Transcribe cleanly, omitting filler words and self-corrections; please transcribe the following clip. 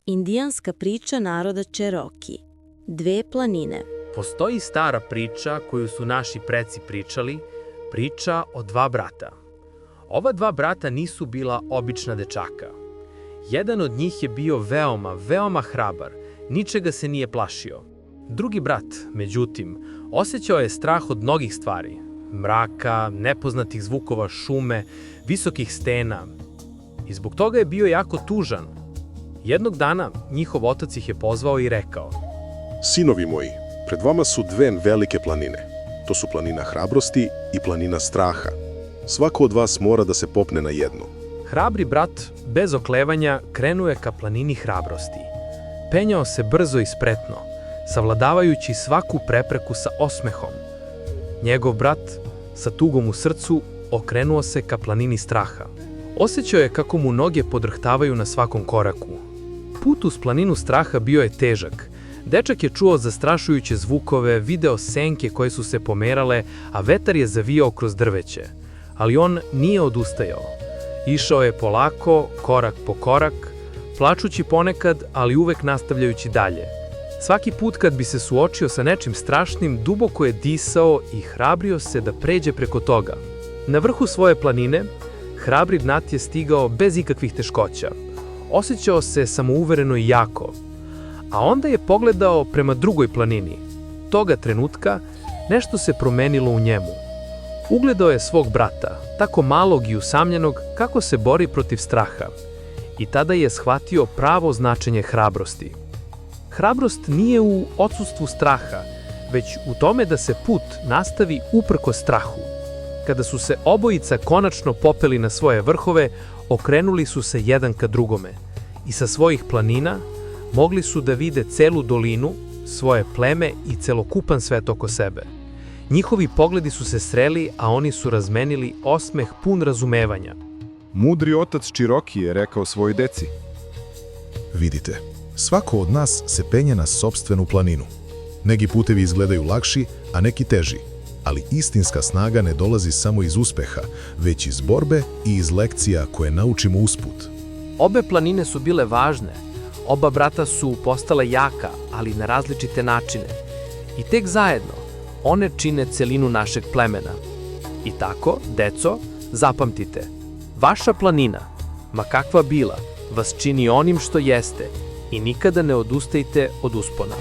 Indijanska priča naroda Čeroki. Dve planine. Postoji stara priča koju su naši preci pričali, priča o dva brata. Ova dva brata nisu bila obična dečaka. Jedan od njih je bio veoma hrabar, ničega se nije plašio. Drugi brat, međutim, osjećao je strah od mnogih stvari. Mraka, nepoznatih zvukova šume, visokih stena. I zbog toga je bio jako tužan. Jednog dana njihov otac ih je pozvao i rekao: Sinovi moji, pred vama su dve velike planine. To su planina hrabrosti i planina straha. Svako od vas mora da se popne na jednu. Hrabri brat, bez oklevanja, krenuo je ka planini hrabrosti. Penjao se brzo i spretno, savladavajući svaku prepreku sa osmehom. Njegov brat, sa tugom u srcu, okrenuo se ka planini straha. Osjećao je kako mu noge podrhtavaju na svakom koraku. Put uz planinu straha bio je težak. Dečak je čuo zastrašujuće zvukove, video senke koje su se pomerale, a vetar je zavijao kroz drveće. Ali on nije odustajao. Išao je polako, korak po korak, plačući ponekad, ali uvek nastavljajući dalje. Svaki put kad bi se suočio sa nečim strašnim, duboko je disao i hrabrio se da pređe preko toga. Na vrhu svoje planine, hrabri Nat je stigao bez ikakvih teškoća. Osjećao se samouvereno i jako. A onda je pogledao prema drugoj planini. Toga trenutka nešto se promenilo u njemu. Ugledao je svog brata, tako malog i usamljenog, kako se bori protiv straha. I tada je shvatio pravo značenje hrabrosti. Hrabrost nije u odsustvu straha, već u tome da se put nastavi uprkos strahu. Kada su se obojica konačno popeli na svoje vrhove, okrenuli su se jedan ka drugome i sa svojih planina mogli su da vide celu dolinu, svoje pleme i celokupan svet oko sebe. Njihovi pogledi su se sreli, a oni su razmenili osmeh pun razumevanja. Mudri otac Čiroki je rekao svojoj deci: Vidite, svako od nas se penje na sopstvenu planinu. Neki putevi izgledaju lakši, a neki teži. Ali istinska snaga ne dolazi samo iz uspeha, već iz borbe i iz lekcija koje naučimo usput. Obe planine su bile važne. Oba brata su postale jaka, ali na različite načine. I tek zajedno one čine celinu našeg plemena. I tako, deco, zapamtite, vaša planina, ma kakva bila, vas čini onim što jeste i nikada ne odustajte od uspona.